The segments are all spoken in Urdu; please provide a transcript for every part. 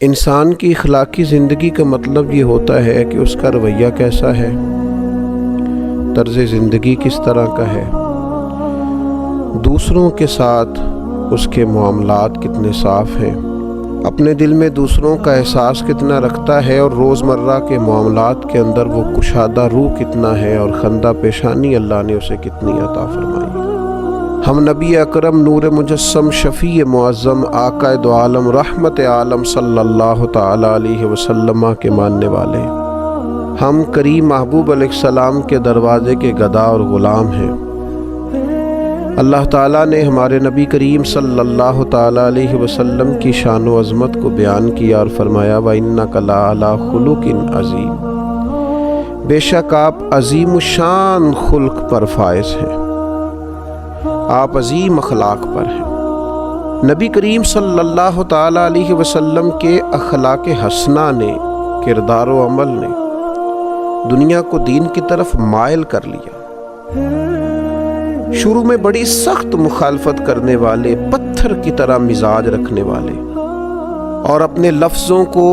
انسان کی اخلاقی زندگی کا مطلب یہ ہوتا ہے کہ اس کا رویہ کیسا ہے، طرز زندگی کس طرح کا ہے، دوسروں کے ساتھ اس کے معاملات کتنے صاف ہیں، اپنے دل میں دوسروں کا احساس کتنا رکھتا ہے، اور روزمرہ کے معاملات کے اندر وہ کشادہ روح کتنا ہے، اور خندہ پیشانی اللہ نے اسے کتنی عطا فرمائی۔ ہم نبی اکرم نور مجسم شفیع معظم آقا دو عالم رحمت عالم صلی اللہ تعالی علیہ وسلم کے ماننے والے، ہم کریم محبوب علیہ السلام کے دروازے کے گدا اور غلام ہیں۔ اللہ تعالیٰ نے ہمارے نبی کریم صلی اللہ تعالی علیہ وسلم کی شان و عظمت کو بیان کیا اور فرمایا وَإِنَّكَ لَعَلَىٰ خُلُقٍ عَظِيمٍ، بے شک آپ عظیم الشان خلق پر فائز ہیں، آپ عظیم اخلاق پر ہیں۔ نبی کریم صلی اللہ تعالی علیہ وسلم کے اخلاق حسنہ نے، کردار و عمل نے دنیا کو دین کی طرف مائل کر لیا۔ شروع میں بڑی سخت مخالفت کرنے والے، پتھر کی طرح مزاج رکھنے والے، اور اپنے لفظوں کو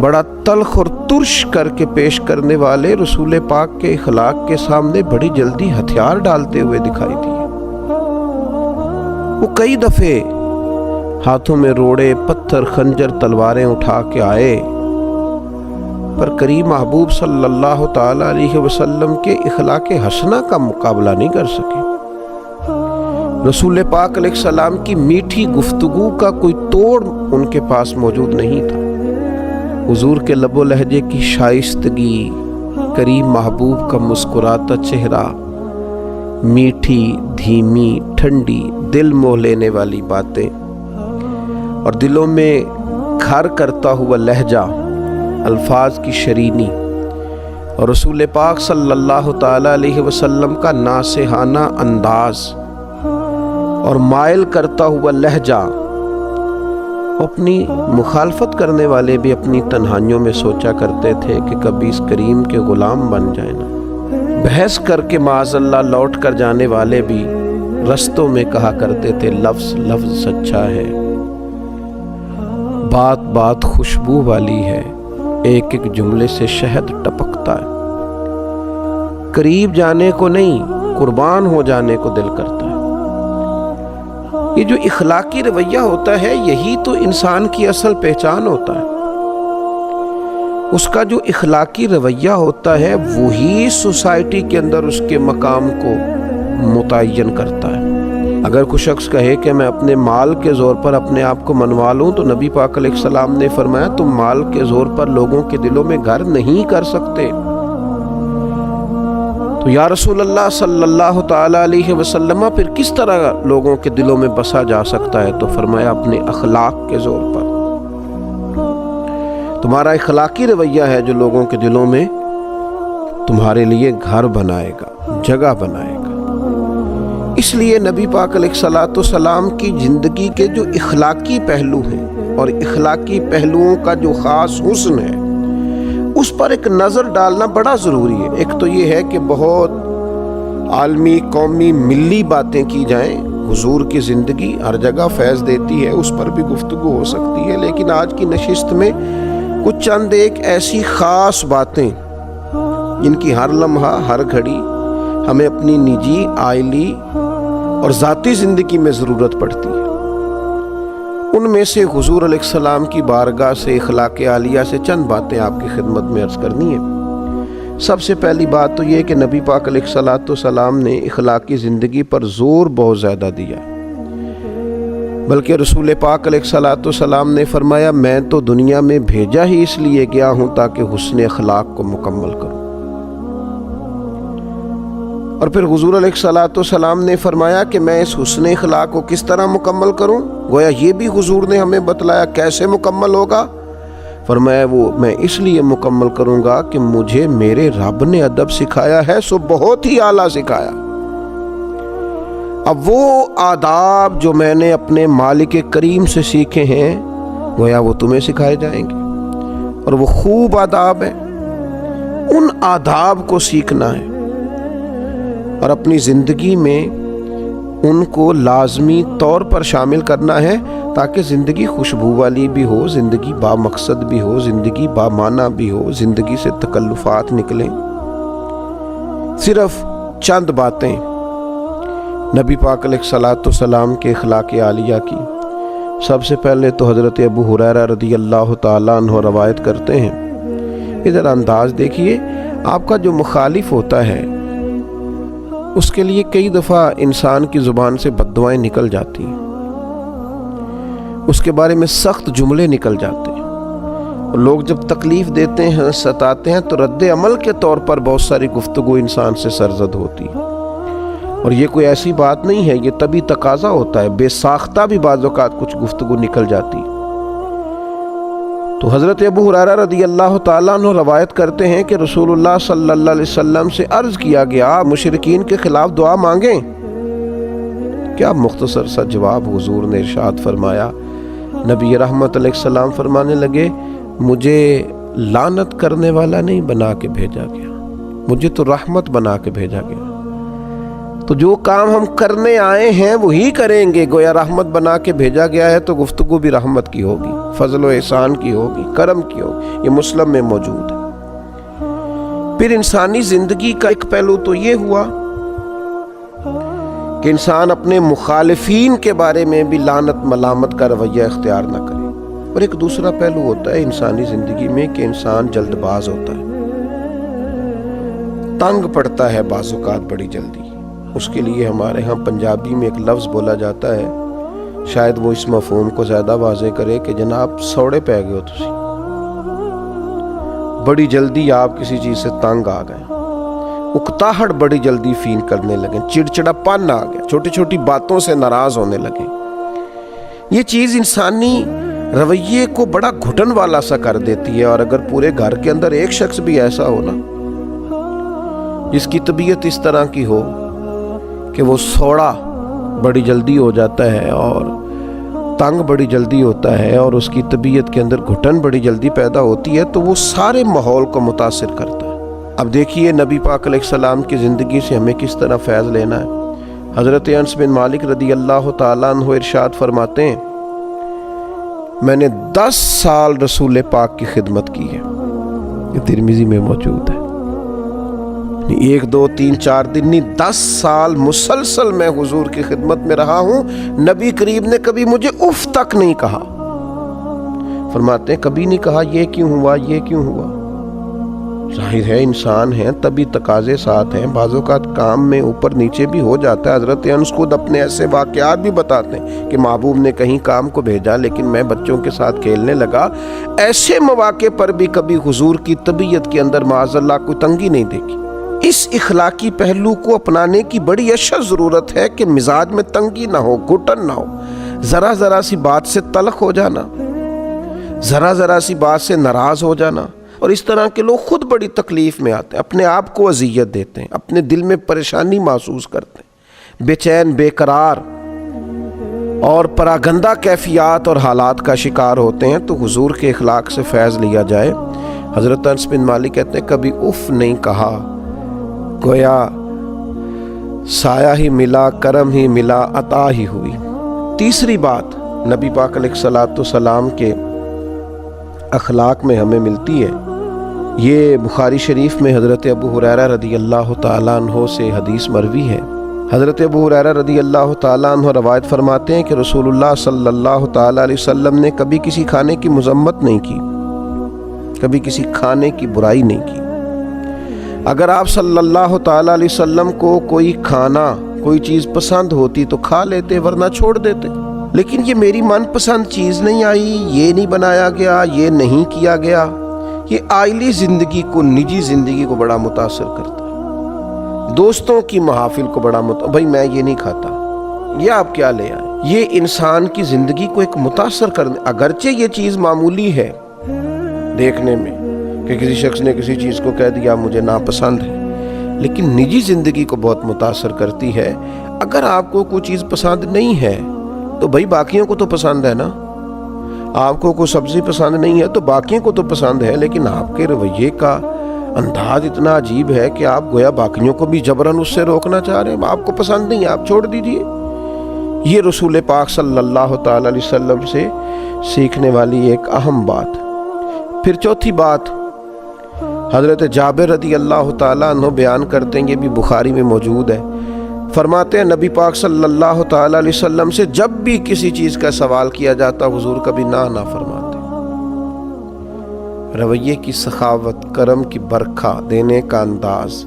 بڑا تلخ اور ترش کر کے پیش کرنے والے رسول پاک کے اخلاق کے سامنے بڑی جلدی ہتھیار ڈالتے ہوئے دکھائی دیے۔ وہ کئی دفعے ہاتھوں میں روڑے، پتھر، خنجر، تلواریں اٹھا کے آئے، پر کریم محبوب صلی اللہ تعالی علیہ وسلم کے اخلاق حسنہ کا مقابلہ نہیں کر سکے۔ رسول پاک علیہ السلام کی میٹھی گفتگو کا کوئی توڑ ان کے پاس موجود نہیں تھا۔ حضور کے لب و لہجے کی شائستگی، کریم محبوب کا مسکراتا چہرہ، میٹھی، دھیمی، ٹھنڈی، دل موہ لینے والی باتیں، اور دلوں میں گھر کرتا ہوا لہجہ، الفاظ کی شرینی، اور رسول پاک صلی اللہ تعالی علیہ وسلم کا ناصحانہ انداز اور مائل کرتا ہوا لہجہ، اپنی مخالفت کرنے والے بھی اپنی تنہائیوں میں سوچا کرتے تھے کہ کبھی اس کریم کے غلام بن جائیں نا۔ بحث کر کے معاذ اللہ لوٹ کر جانے والے بھی رستوں میں کہا کرتے تھے لفظ لفظ سچا ہے، بات بات خوشبو والی ہے، ایک ایک جملے سے شہد ٹپکتا ہے، قریب جانے کو نہیں قربان ہو جانے کو دل کرتا ہے۔ یہ جو اخلاقی رویہ ہوتا ہے، یہی تو انسان کی اصل پہچان ہوتا ہے۔ اس کا جو اخلاقی رویہ ہوتا ہے وہی سوسائٹی کے اندر اس کے مقام کو متعین کرتا ہے۔ اگر کوئی شخص کہے کہ میں اپنے مال کے زور پر اپنے آپ کو منوا لوں، تو نبی پاک علیہ السلام نے فرمایا تم مال کے زور پر لوگوں کے دلوں میں گھر نہیں کر سکتے۔ تو یا رسول اللہ صلی اللہ تعالی علیہ وسلم پھر کس طرح لوگوں کے دلوں میں بسا جا سکتا ہے؟ تو فرمایا اپنے اخلاق کے زور پر۔ تمہارا اخلاقی رویہ ہے جو لوگوں کے دلوں میں تمہارے لیے گھر بنائے گا، جگہ بنائے گا۔ اس لیے نبی پاک علیہ الصلوۃ والسلام کی زندگی کے جو اخلاقی پہلو ہیں، اور اخلاقی پہلوؤں کا جو خاص حسن ہے، اس پر ایک نظر ڈالنا بڑا ضروری ہے۔ ایک تو یہ ہے کہ بہت عالمی، قومی، ملی باتیں کی جائیں، حضور کی زندگی ہر جگہ فیض دیتی ہے، اس پر بھی گفتگو ہو سکتی ہے، لیکن آج کی نشست میں کچھ چند ایک ایسی خاص باتیں جن کی ہر لمحہ، ہر گھڑی ہمیں اپنی نجی، عائلی اور ذاتی زندگی میں ضرورت پڑتی ہے، ان میں سے حضور علیہ السلام کی بارگاہ سے، اخلاق عالیہ سے چند باتیں آپ کی خدمت میں عرض کرنی ہیں۔ سب سے پہلی بات تو یہ کہ نبی پاک علیہ الصلوۃ والسلام نے اخلاقی زندگی پر زور بہت زیادہ دیا، بلکہ رسول پاک علیہ الصلوۃ والسلام نے فرمایا میں تو دنیا میں بھیجا ہی اس لیے گیا ہوں تاکہ حسن اخلاق کو مکمل کروں۔ اور پھر حضور علیہ الصلوۃ والسلام نے فرمایا کہ میں اس حسن اخلاق کو کس طرح مکمل کروں؟ گویا یہ بھی حضور نے ہمیں بتلایا کیسے مکمل ہوگا۔ فرمایا وہ میں اس لیے مکمل کروں گا کہ مجھے میرے رب نے ادب سکھایا ہے، سو بہت ہی اعلیٰ سکھایا۔ اب وہ آداب جو میں نے اپنے مالک کریم سے سیکھے ہیں، گویا وہ تمہیں سکھائے جائیں گے، اور وہ خوب آداب ہیں، ان آداب کو سیکھنا ہے اور اپنی زندگی میں ان کو لازمی طور پر شامل کرنا ہے، تاکہ زندگی خوشبو والی بھی ہو، زندگی با مقصد بھی ہو، زندگی با معنی بھی ہو، زندگی سے تکلفات نکلیں۔ صرف چند باتیں نبی پاک علیہ الصلاۃ والسلام کے اخلاق عالیہ کی۔ سب سے پہلے تو حضرت ابو ہریرہ رضی اللہ تعالیٰ عنہ روایت کرتے ہیں، ادھر انداز دیکھیے، آپ کا جو مخالف ہوتا ہے اس کے لیے کئی دفعہ انسان کی زبان سے بد دعائیں نکل جاتی ہیں، اس کے بارے میں سخت جملے نکل جاتے ہیں، اور لوگ جب تکلیف دیتے ہیں، ستاتے ہیں، تو رد عمل کے طور پر بہت ساری گفتگو انسان سے سرزد ہوتی ہے۔ اور یہ کوئی ایسی بات نہیں ہے، یہ طبی تقاضا ہوتا ہے، بے ساختہ بھی بعض اوقات کچھ گفتگو نکل جاتی ہے۔ تو حضرت ابو ہریرہ رضی اللہ تعالیٰ عنہ روایت کرتے ہیں کہ رسول اللہ صلی اللہ علیہ وسلم سے عرض کیا گیا، مشرکین کے خلاف دعا مانگیں؟ کیا مختصر سا جواب حضور نے ارشاد فرمایا۔ نبی رحمت علیہ السلام فرمانے لگے، مجھے لعنت کرنے والا نہیں بنا کے بھیجا گیا، مجھے تو رحمت بنا کے بھیجا گیا۔ تو جو کام ہم کرنے آئے ہیں وہی کریں گے، گویا رحمت بنا کے بھیجا گیا ہے تو گفتگو بھی رحمت کی ہوگی، فضل و احسان کی ہوگی، کرم کی ہوگی۔ یہ مسلم میں موجود ہے۔ پھر انسانی زندگی کا ایک پہلو تو یہ ہوا کہ انسان اپنے مخالفین کے بارے میں بھی لعنت ملامت کا رویہ اختیار نہ کرے، اور ایک دوسرا پہلو ہوتا ہے انسانی زندگی میں کہ انسان جلد باز ہوتا ہے، تنگ پڑتا ہے بعض اوقات بڑی جلدی۔ اس کے لیے ہمارے ہاں پنجابی میں ایک لفظ بولا جاتا ہے، شاید وہ اس مفہوم کو زیادہ واضح کرے کہ جناب سوڑے پہ گئے ہو تسی، بڑی جلدی آپ کسی چیز سے تنگ آ گئے، اکتاہٹ بڑی جلدی فیل کرنے لگے، چڑچڑا پن آ گیا، چھوٹی چھوٹی باتوں سے ناراض ہونے لگے۔ یہ چیز انسانی رویے کو بڑا گھٹن والا سا کر دیتی ہے، اور اگر پورے گھر کے اندر ایک شخص بھی ایسا ہو نا جس کی طبیعت اس طرح کی ہو کہ وہ سوڑا بڑی جلدی ہو جاتا ہے اور تنگ بڑی جلدی ہوتا ہے، اور اس کی طبیعت کے اندر گھٹن بڑی جلدی پیدا ہوتی ہے، تو وہ سارے ماحول کو متاثر کرتا ہے۔ اب دیکھیے نبی پاک علیہ السلام کی زندگی سے ہمیں کس طرح فیض لینا ہے۔ حضرت انس بن مالک رضی اللہ تعالیٰ عنہ ارشاد فرماتے ہیں، میں نے 10 سال رسول پاک کی خدمت کی ہے، یہ ترمذی میں موجود ہے۔ 1 2 3 4 دن نہیں، 10 سال مسلسل میں حضور کی خدمت میں رہا ہوں، نبی کریم نے کبھی مجھے اف تک نہیں کہا۔ فرماتے ہیں کبھی نہیں کہا یہ کیوں ہوا، یہ کیوں ہوا۔ ظاہر ہے انسان ہیں، طبی تقاضے ساتھ ہیں، بعض اوقات کام میں اوپر نیچے بھی ہو جاتا ہے۔ حضرت انس خود اپنے ایسے واقعات بھی بتاتے ہیں کہ محبوب نے کہیں کام کو بھیجا لیکن میں بچوں کے ساتھ کھیلنے لگا۔ ایسے مواقع پر بھی کبھی حضور کی طبیعت کے اندر معاذ اللہ کوئی تنگی نہیں دیکھی۔ اس اخلاقی پہلو کو اپنانے کی بڑی اشد ضرورت ہے کہ مزاج میں تنگی نہ ہو، گھٹن نہ ہو، ذرا ذرا سی بات سے تلخ ہو جانا، ذرا ذرا سی بات سے ناراض ہو جانا۔ اور اس طرح کے لوگ خود بڑی تکلیف میں آتے ہیں، اپنے آپ کو اذیت دیتے ہیں، اپنے دل میں پریشانی محسوس کرتے ہیں، بے چین، بے قرار اور پراگندہ کیفیات اور حالات کا شکار ہوتے ہیں۔ تو حضور کے اخلاق سے فیض لیا جائے۔ حضرت انس بن مالک کہتے ہیں کبھی اف نہیں کہا، گویا سایہ ہی ملا، کرم ہی ملا، عطا ہی ہوئی۔ تیسری بات نبی پاک علیہ الصلاۃ والسلام کے اخلاق میں ہمیں ملتی ہے، یہ بخاری شریف میں حضرت ابو ہریرہ رضی اللہ تعالیٰ عنہ سے حدیث مروی ہے۔ حضرت ابو ہریرہ رضی اللہ تعالیٰ عنہ روایت فرماتے ہیں کہ رسول اللہ صلی اللہ تعالیٰ علیہ وسلم نے کبھی کسی کھانے کی مذمت نہیں کی، کبھی کسی کھانے کی برائی نہیں کی۔ اگر آپ صلی اللہ تعالیٰ علیہ وسلم کو کوئی کھانا، کوئی چیز پسند ہوتی تو کھا لیتے، ورنہ چھوڑ دیتے، لیکن یہ میری من پسند چیز نہیں آئی، یہ نہیں بنایا گیا، یہ نہیں کیا گیا۔ یہ عائلی زندگی کو، نجی زندگی کو بڑا متاثر کرتا ہے، دوستوں کی محافل کو بڑا بھائی میں یہ نہیں کھاتا، یہ آپ کیا لے آئے۔ یہ انسان کی زندگی کو ایک متاثر کرنے، اگرچہ یہ چیز معمولی ہے دیکھنے میں کہ کسی شخص نے کسی چیز کو کہہ دیا مجھے ناپسند ہے، لیکن نجی زندگی کو بہت متاثر کرتی ہے۔ اگر آپ کو کوئی چیز پسند نہیں ہے تو بھائی باقیوں کو تو پسند ہے نا، آپ کو کوئی سبزی پسند نہیں ہے تو باقیوں کو تو پسند ہے، لیکن آپ کے رویے کا انداز اتنا عجیب ہے کہ آپ گویا باقیوں کو بھی جبراً اس سے روکنا چاہ رہے ہیں۔ آپ کو پسند نہیں، آپ چھوڑ دیجئے۔ یہ رسول پاک صلی اللہ تعالی علیہ وسلم سے سیکھنے والی ایک اہم بات۔ پھر چوتھی بات حضرت جابر رضی اللہ تعالیٰ عنہ بیان کرتے ہیں، یہ بھی بخاری میں موجود ہے، فرماتے ہیں نبی پاک صلی اللہ تعالیٰ علیہ وسلم سے جب بھی کسی چیز کا سوال کیا جاتا حضور کبھی نہ فرماتے۔ رویے کی سخاوت، کرم کی برکھا دینے کا انداز،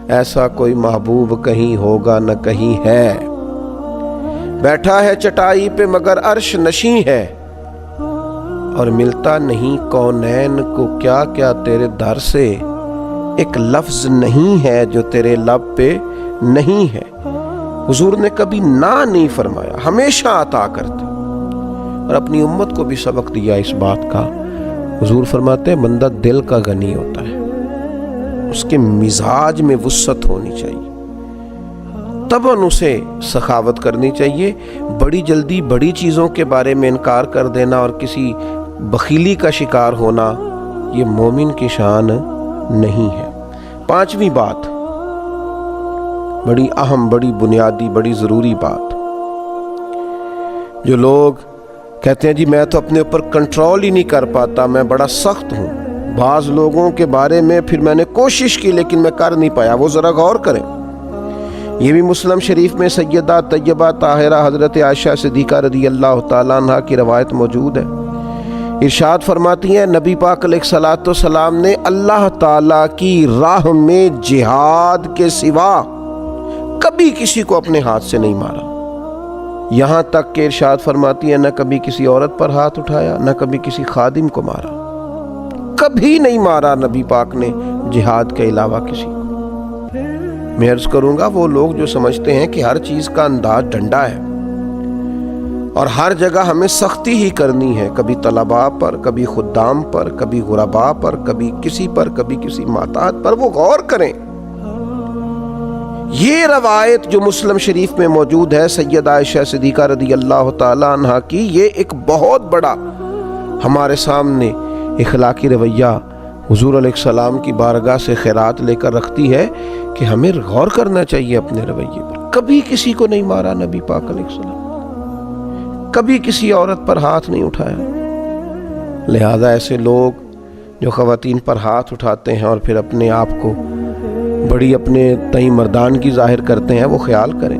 ایسا کوئی محبوب کہیں ہوگا نہ کہیں ہے، بیٹھا ہے چٹائی پہ مگر عرش نشیں ہے، اور ملتا نہیں کونین کو کیا کیا تیرے در سے، ایک لفظ نہیں ہے جو تیرے لب پہ نہیں ہے۔ حضور نے کبھی نہ نہیں فرمایا، ہمیشہ عطا کرتے، اور اپنی امت کو بھی سبق دیا اس بات کا۔ حضور فرماتے ہیں بندہ دل کا غنی ہوتا ہے، اس کے مزاج میں وسعت ہونی چاہیے، تب اسے سخاوت کرنی چاہیے۔ بڑی جلدی بڑی چیزوں کے بارے میں انکار کر دینا اور کسی بخیلی کا شکار ہونا یہ مومن کی شان نہیں ہے۔ پانچویں بات، بڑی اہم، بڑی بنیادی، بڑی ضروری بات، جو لوگ کہتے ہیں جی میں تو اپنے اوپر کنٹرول ہی نہیں کر پاتا، میں بڑا سخت ہوں، بعض لوگوں کے بارے میں پھر میں نے کوشش کی لیکن میں کر نہیں پایا، وہ ذرا غور کریں۔ یہ بھی مسلم شریف میں سیدہ طیبہ طاہرہ حضرت عائشہ صدیقہ رضی اللہ تعالیٰ عنہ کی روایت موجود ہے۔ ارشاد فرماتی ہیں نبی پاک علیہ الصلوۃ والسلام نے اللہ تعالیٰ کی راہ میں جہاد کے سوا کبھی کسی کو اپنے ہاتھ سے نہیں مارا، یہاں تک کہ ارشاد فرماتی ہے نہ کبھی کسی عورت پر ہاتھ اٹھایا، نہ کبھی کسی خادم کو مارا، کبھی نہیں مارا نبی پاک نے جہاد کے علاوہ کسی کو۔ میں عرض کروں گا وہ لوگ جو سمجھتے ہیں کہ ہر چیز کا انداز ڈنڈا ہے اور ہر جگہ ہمیں سختی ہی کرنی ہے، کبھی طلباء پر، کبھی خدام پر، کبھی غرباء پر، کبھی کسی پر، کبھی کسی محتاج پر، وہ غور کریں۔ یہ روایت جو مسلم شریف میں موجود ہے سیدہ عائشہ صدیقہ رضی اللہ تعالیٰ عنہ کی، یہ ایک بہت بڑا ہمارے سامنے اخلاقی رویہ حضور علیہ السلام کی بارگاہ سے خیرات لے کر رکھتی ہے کہ ہمیں غور کرنا چاہیے اپنے رویے پر۔ کبھی کسی کو نہیں مارا نبی پاک علیہ السلام، کبھی کسی عورت پر ہاتھ نہیں اٹھایا۔ لہذا ایسے لوگ جو خواتین پر ہاتھ اٹھاتے ہیں اور پھر اپنے آپ کو بڑی اپنے تئیں مردانگی ظاہر کرتے ہیں، وہ خیال کریں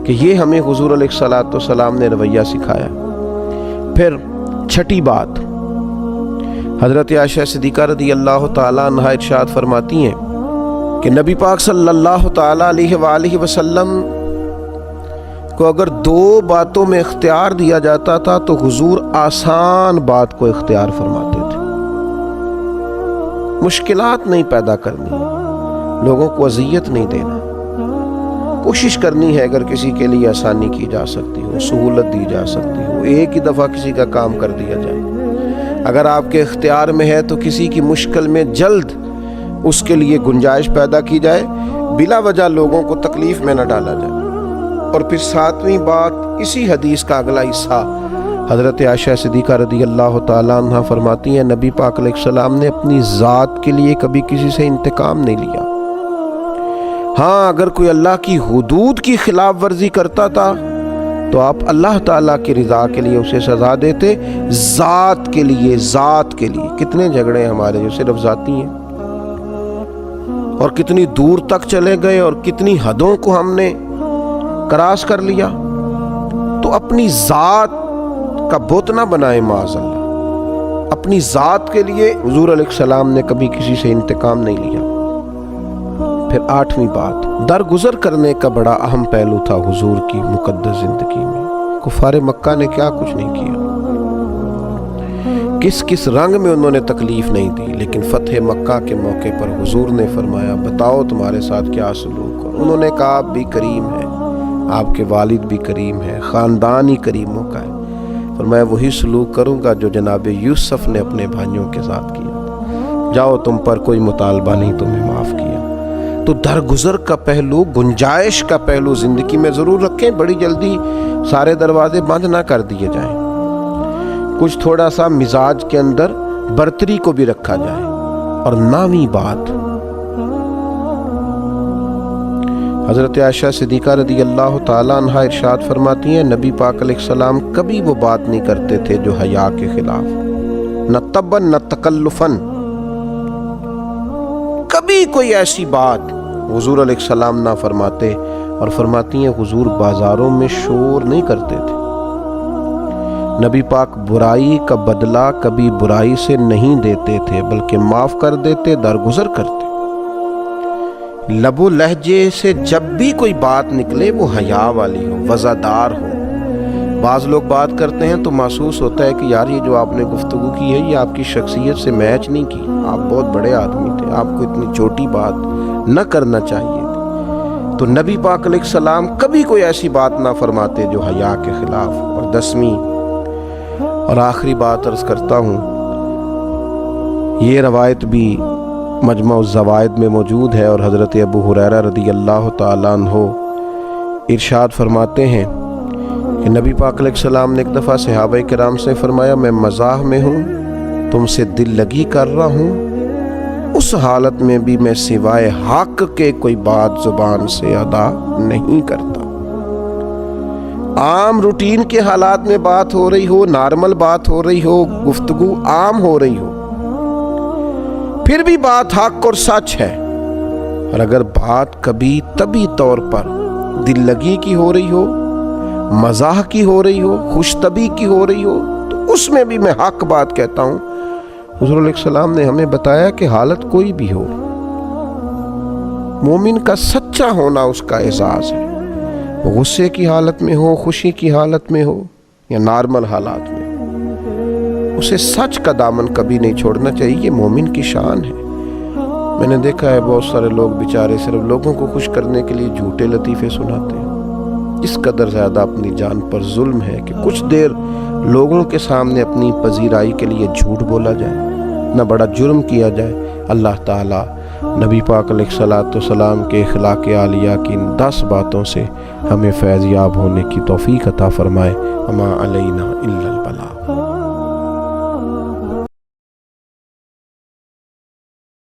کہ یہ ہمیں حضور علیہ الصلوۃ والسلام نے رویہ سکھایا۔ پھر چھٹی بات، حضرت عائشہ صدیقہ رضی اللہ تعالیٰ عنہ ارشاد فرماتی ہیں کہ نبی پاک صلی اللہ تعالیٰ علیہ وآلہ وسلم کو اگر دو باتوں میں اختیار دیا جاتا تھا تو حضور آسان بات کو اختیار فرماتے تھے۔ مشکلات نہیں پیدا کرنی، لوگوں کو اذیت نہیں دینا، کوشش کرنی ہے اگر کسی کے لیے آسانی کی جا سکتی ہو، سہولت دی جا سکتی ہو، ایک ہی دفعہ کسی کا کام کر دیا جائے۔ اگر آپ کے اختیار میں ہے تو کسی کی مشکل میں جلد اس کے لیے گنجائش پیدا کی جائے، بلا وجہ لوگوں کو تکلیف میں نہ ڈالا جائے۔ اور پھر ساتویں بات، اسی حدیث کا اگلا حصہ حضرت عائشہ صدیقہ رضی اللہ تعالیٰ عنہ فرماتی ہیں نبی پاک علیہ السلام نے اپنی ذات کے لیے کبھی کسی سے انتقام نہیں لیا۔ ہاں اگر کوئی اللہ کی حدود کی خلاف ورزی کرتا تھا تو آپ اللہ تعالیٰ کی رضا کے لیے اسے سزا دیتے، ذات کے لیے، ذات کے لیے۔ کتنے جھگڑے ہمارے جو صرف ذاتی ہیں، اور کتنی دور تک چلے گئے اور کتنی حدوں کو ہم نے کراس کر لیا۔ تو اپنی ذات کا بت نہ بنائے معاذ اللہ، اپنی ذات کے لیے حضور علیہ السلام نے کبھی کسی سے انتقام نہیں لیا۔ پھر آٹھویں بات، درگزر کرنے کا بڑا اہم پہلو تھا حضور کی مقدس زندگی میں۔ کفار مکہ نے کیا کچھ نہیں کیا، کس کس رنگ میں انہوں نے تکلیف نہیں دی، لیکن فتح مکہ کے موقع پر حضور نے فرمایا بتاؤ تمہارے ساتھ کیا سلوک ہو۔ انہوں نے کہا آپ بھی کریم ہیں، آپ کے والد بھی کریم ہیں، خاندان ہی کریموں کا ہے۔ فرمایا وہی سلوک کروں گا جو جناب یوسف نے اپنے بھائیوں کے ساتھ کیا، جاؤ تم پر کوئی مطالبہ نہیں، تمہیں معاف کیا۔ تو درگزر کا پہلو، گنجائش کا پہلو زندگی میں ضرور رکھیں، بڑی جلدی سارے دروازے بند نہ کر دیے جائیں، کچھ تھوڑا سا مزاج کے اندر برتری کو بھی رکھا جائے۔ اور 9ویں بات، حضرت عائشہ صدیقہ رضی اللہ تعالیٰ عنہ ارشاد فرماتی ہیں نبی پاک علیہ السلام کبھی وہ بات نہیں کرتے تھے جو حیا کے خلاف، نہ تبن نہ تکلفن، کبھی کوئی ایسی بات حضور علیہ السلام نہ فرماتے۔ اور فرماتی ہیں حضور بازاروں میں شور نہیں کرتے تھے، نبی پاک برائی کا بدلہ کبھی برائی سے نہیں دیتے تھے بلکہ معاف کر دیتے، درگزر کرتے۔ لب و لہجے سے جب بھی کوئی بات نکلے وہ حیا والی ہو، وزادار ہو۔ بعض لوگ بات کرتے ہیں تو محسوس ہوتا ہے کہ یار یہ جو آپ نے گفتگو کی ہے یہ آپ کی شخصیت سے میچ نہیں کی، آپ بہت بڑے آدمی تھے، آپ کو اتنی چھوٹی بات نہ کرنا چاہیے تھی۔ تو نبی پاک علیہ السلام کبھی کوئی ایسی بات نہ فرماتے جو حیا کے خلاف۔ اور 10ویں اور آخری بات عرض کرتا ہوں، یہ روایت بھی مجمع الزوائد میں موجود ہے، اور حضرت ابو ہریرہ رضی اللہ تعالیٰ عنہ ارشاد فرماتے ہیں کہ نبی پاک علیہ السلام نے ایک دفعہ صحابہ کرام سے فرمایا میں مزاح میں ہوں، تم سے دل لگی کر رہا ہوں، اس حالت میں بھی میں سوائے حق کے کوئی بات زبان سے ادا نہیں کرتا۔ عام روٹین کے حالات میں بات ہو رہی ہو، نارمل بات ہو رہی ہو، گفتگو عام ہو رہی ہو، پھر بھی بات حق اور سچ ہے، اور اگر بات کبھی طبی طور پر دل لگی کی ہو رہی ہو، مزاح کی ہو رہی ہو، خوش طبی کی ہو رہی ہو، تو اس میں بھی میں حق بات کہتا ہوں۔ حضور علیہ السلام نے ہمیں بتایا کہ حالت کوئی بھی ہو، مومن کا سچا ہونا اس کا اعزاز ہے، غصے کی حالت میں ہو، خوشی کی حالت میں ہو یا نارمل حالات میں، اسے سچ کا دامن کبھی نہیں چھوڑنا چاہیے، یہ مومن کی شان ہے۔ میں نے دیکھا ہے بہت سارے لوگ بیچارے صرف لوگوں کو خوش کرنے کے لیے جھوٹے لطیفے سناتے ہیں، اس قدر زیادہ اپنی جان پر ظلم ہے کہ کچھ دیر لوگوں کے سامنے اپنی پذیرائی کے لیے جھوٹ بولا جائے، نہ بڑا جرم کیا جائے۔ اللہ تعالیٰ نبی پاک علیہ السلام کے اخلاق عالیہ کی ان 10 باتوں سے ہمیں فیض یاب ہونے کی توفیق عطا فرمائے۔ وما علینا الا البلاغ۔